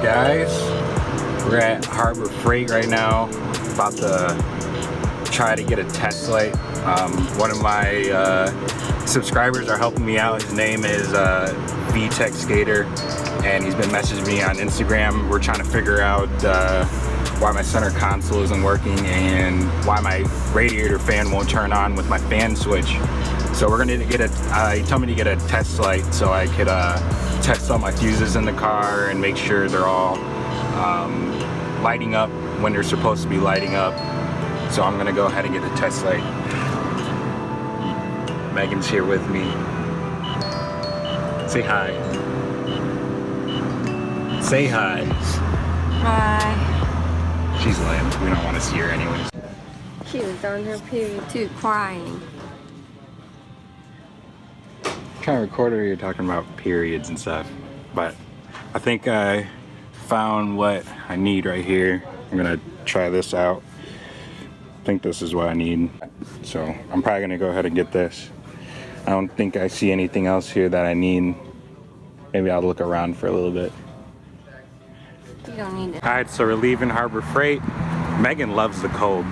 guys? We're at Harbor Freight right now, about to try to get a test light. One of my subscribers are helping me out. His name is VTech Skater, and he's been messaging me on Instagram. We're trying to figure out why my center console isn't working and why my radiator fan won't turn on with my fan switch. So we're gonna get he told me to get a test light so I could test all my fuses in the car and make sure they're all lighting up when they're supposed to be lighting up. So I'm gonna go ahead and get the test light. Megan's here with me. Say hi. Say hi. Hi. She's lame. We don't want to see her anyways. She was on her period too, crying. Trying to record her, you're talking about periods and stuff. But I think I found what I need right here. I'm gonna try this out. I think this is what I need. So I'm probably gonna go ahead and get this. I don't think I see anything else here that I need. Maybe I'll look around for a little bit. You don't need it. Alright, so we're leaving Harbor Freight. Megan loves the cold.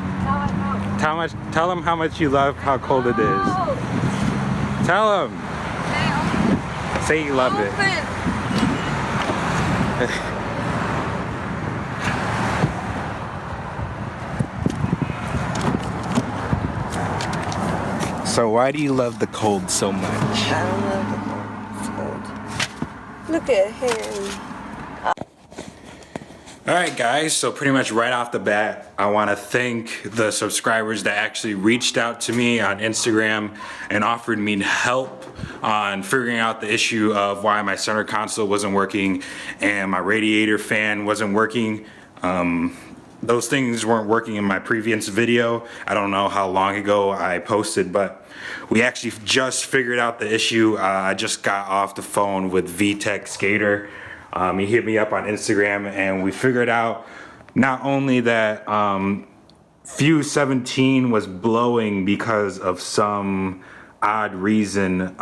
Tell him how much you love how cold it is. Tell him. Say you love it. So why do you love the cold so much? I don't love the cold. Look at him. Alright guys, so pretty much right off the bat, I want to thank the subscribers that actually reached out to me on Instagram and offered me help on figuring out the issue of why my center console wasn't working and my radiator fan wasn't working. Those things weren't working in my previous video. I don't know how long ago I posted, but we actually just figured out the issue. I just got off the phone with VTech Skater. He hit me up on Instagram and we figured out not only that fuse 17 was blowing because of some odd reason.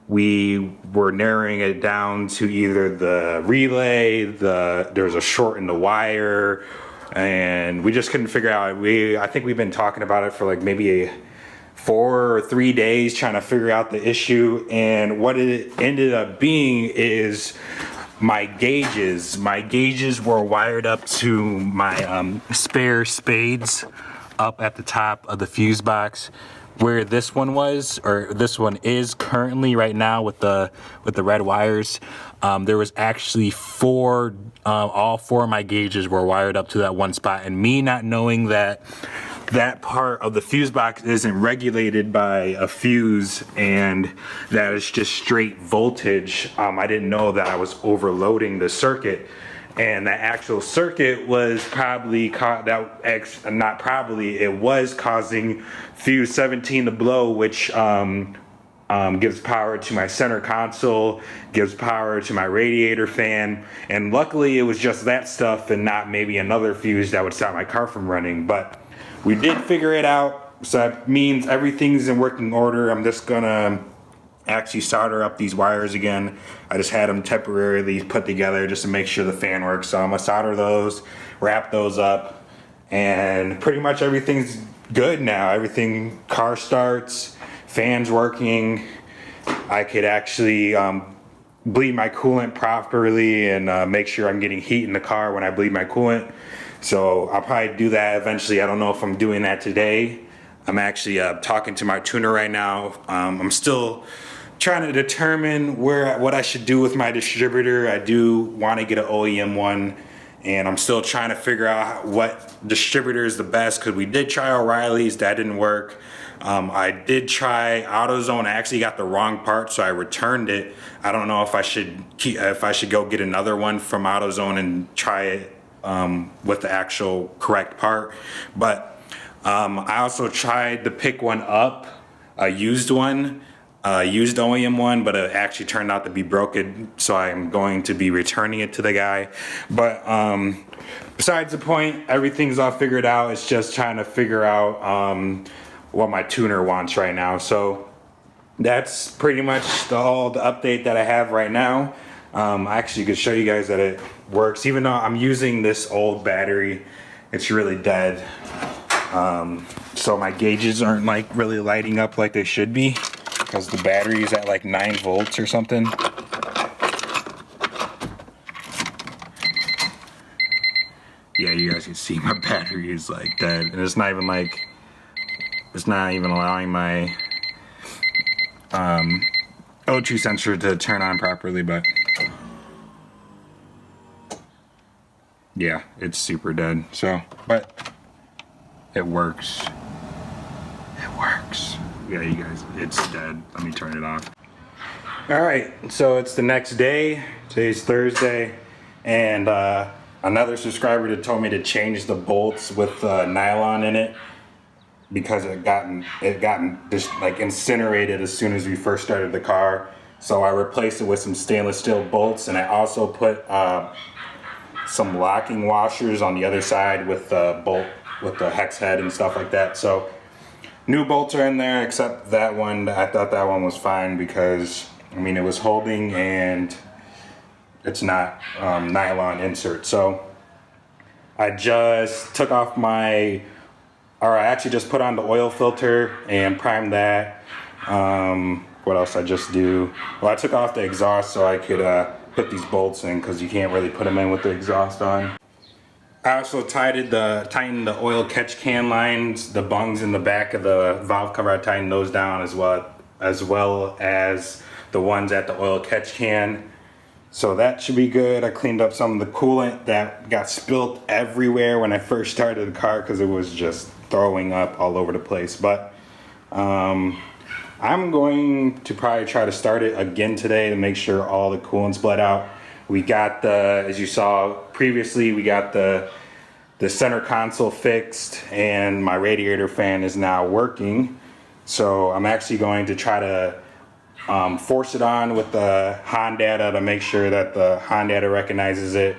We were narrowing it down to either the relay, there was a short in the wire, and we just couldn't figure out. I think we've been talking about it for like maybe 4 or 3 days trying to figure out the issue, and what it ended up being is my gauges were wired up to my spare spades up at the top of the fuse box where this one was, or this one is currently right now with the red wires. There was actually all four of my gauges were wired up to that one spot, and me not knowing that part of the fuse box isn't regulated by a fuse and that is just straight voltage. I didn't know that I was overloading the circuit, and the actual circuit was it was causing fuse 17 to blow, which gives power to my center console, gives power to my radiator fan, and luckily it was just that stuff and not maybe another fuse that would stop my car from running. But we did figure it out, so that means everything's in working order. I'm just gonna actually solder up these wires again. I just had them temporarily put together just to make sure the fan works. So I'm gonna solder those, wrap those up, and pretty much everything's good now. Car starts, fan's working. I could actually bleed my coolant properly and make sure I'm getting heat in the car when I bleed my coolant. So I'll probably do that eventually. I don't know if I'm doing that today. I'm actually talking to my tuner right now. I'm still trying to determine what I should do with my distributor. I do want to get an OEM one, and I'm still trying to figure out what distributor is the best, because we did try O'Reilly's, that didn't work. I did try AutoZone. I actually got the wrong part, so I returned it. I don't know if I should go get another one from AutoZone and try it with the actual correct part. But I also tried to pick one up, a used one, used OEM one, but it actually turned out to be broken, so I'm going to be returning it to the guy. But besides the point, everything's all figured out. It's just trying to figure out what my tuner wants right now. So that's pretty much all the update that I have right now. I actually could show you guys that it works, even though I'm using this old battery. It's really dead. So my gauges aren't like really lighting up like they should be because the battery is at like 9 volts or something. Yeah, you guys can see my battery is like dead, and it's not even allowing my O2 sensor to turn on properly, but yeah, it's super dead. So, but it works. It works. Yeah, you guys, it's dead. Let me turn it off. All right, so it's the next day. Today's Thursday, and another subscriber that told me to change the bolts with nylon in it because it gotten just like incinerated as soon as we first started the car. So I replaced it with some stainless steel bolts, and I also put some locking washers on the other side with the bolt with the hex head and stuff like that. So new bolts are in there, except that one. I thought that one was fine because I mean it was holding and it's not nylon insert. So I just took off I actually just put on the oil filter and primed that. What else I just do? Well, I took off the exhaust so I could put these bolts in because you can't really put them in with the exhaust on. I also tightened the oil catch can lines, the bungs in the back of the valve cover. I tightened those down as well as the ones at the oil catch can. So that should be good. I cleaned up some of the coolant that got spilt everywhere when I first started the car because it was just throwing up all over the place. But I'm going to probably try to start it again today to make sure all the coolant's bled out. We got as you saw previously, we got the center console fixed and my radiator fan is now working. So I'm actually going to try to force it on with the HON data to make sure that the HON data recognizes it.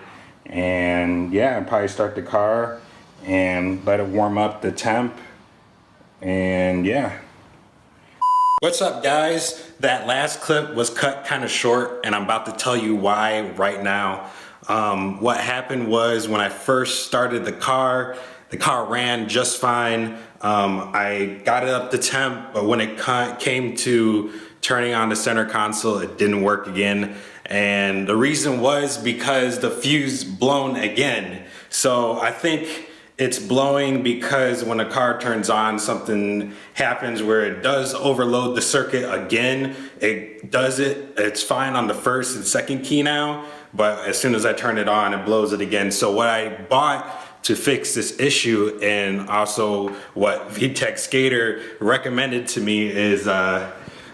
And yeah, I'll probably start the car and let it warm up the temp. And yeah. What's up, guys? That last clip was cut kind of short, and I'm about to tell you why right now. What happened was when I first started the car ran just fine. I got it up to temp, but when it came to turning on the center console, it didn't work again. And the reason was because the fuse blown again. So I think it's blowing because when a car turns on, something happens where it does overload the circuit again. It's fine on the first and second key now, but as soon as I turn it on, it blows it again. So what I bought to fix this issue, and also what VTech Skater recommended to me, is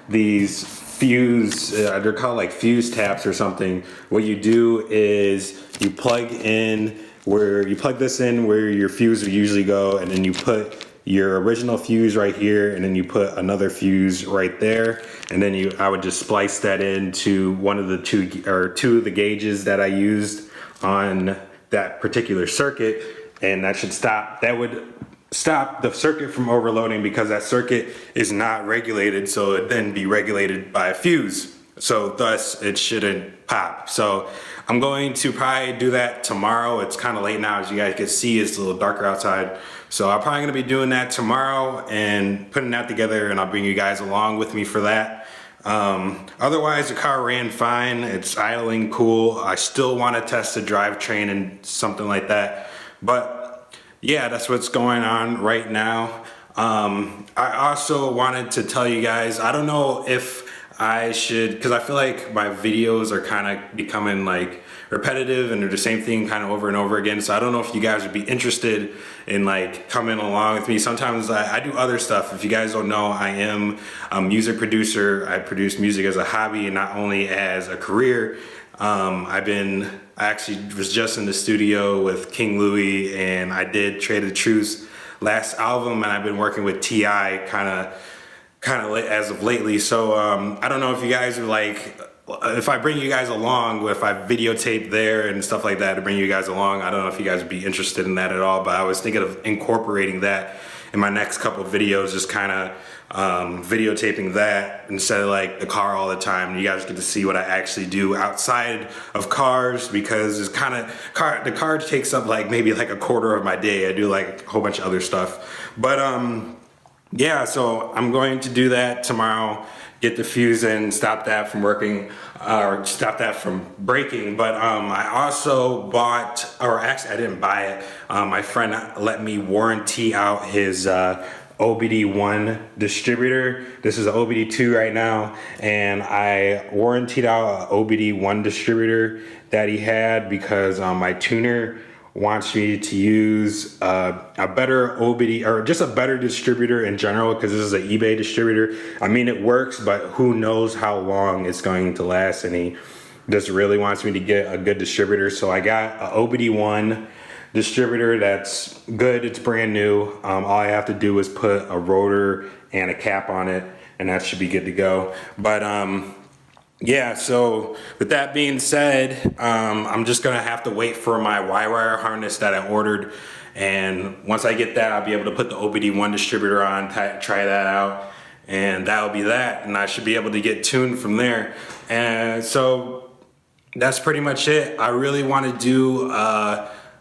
these fuse, they're called like fuse taps or something. What you do is you plug this in where your fuse would usually go, and then you put your original fuse right here, and then you put another fuse right there, and then I would just splice that into one of the two of the gauges that I used on that particular circuit, and that would stop the circuit from overloading because that circuit is not regulated, so it then be regulated by a fuse. So thus it shouldn't pop. So I'm going to probably do that tomorrow. It's kind of late now, as you guys can see, it's a little darker outside. So I'm probably gonna be doing that tomorrow and putting that together, and I'll bring you guys along with me for that. Otherwise the car ran fine. It's idling cool. I still want to test the drivetrain and something like that. But yeah, that's what's going on right now. I also wanted to tell you guys, I don't know if I should, because I feel like my videos are kind of becoming like repetitive and they're the same thing kind of over and over again. So I don't know if you guys would be interested in like coming along with me. Sometimes I do other stuff. If you guys don't know, I am a music producer. I produce music as a hobby and not only as a career. I actually was just in the studio with King Louie, and I did Trade of Truth's last album, and I've been working with T.I. kind of as of lately. So I don't know if you guys are like if I bring you guys along, if I videotape there and stuff like that to bring you guys along, I don't know if you guys would be interested in that at all, but I was thinking of incorporating that in my next couple of videos, just kind of videotaping that instead of like the car all the time. You guys get to see what I actually do outside of cars, because it's kind of the car takes up like maybe like a quarter of my day. I do like a whole bunch of other stuff, but yeah, so I'm going to do that tomorrow, get the fuse in, stop that from working, or stop that from breaking. But I also bought, or actually I didn't buy it, my friend let me warranty out his OBD1 distributor. This is an OBD2 right now, and I warrantied out an OBD1 distributor that he had because my tuner wants me to use a better OBD, or just a better distributor in general, because this is an eBay distributor. I mean, it works, but who knows how long it's going to last, and he just really wants me to get a good distributor. So I got an OBD1 distributor that's good. It's brand new. All I have to do is put a rotor and a cap on it, and that should be good to go. But yeah, so with that being said, I'm just gonna have to wait for my Y-wire harness that I ordered, and once I get that, I'll be able to put the OBD1 distributor on, try that out, and that'll be that, and I should be able to get tuned from there. And so that's pretty much it. I really want to do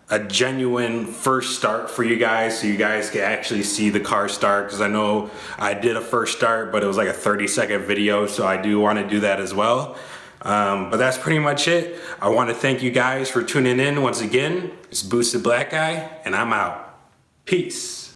a genuine first start for you guys, so you guys can actually see the car start, because I know I did a first start, but it was like a 30-second video, so I do want to do that as well. But that's pretty much it. I want to thank you guys for tuning in once again. It's Boosted Black Guy, and I'm out. Peace.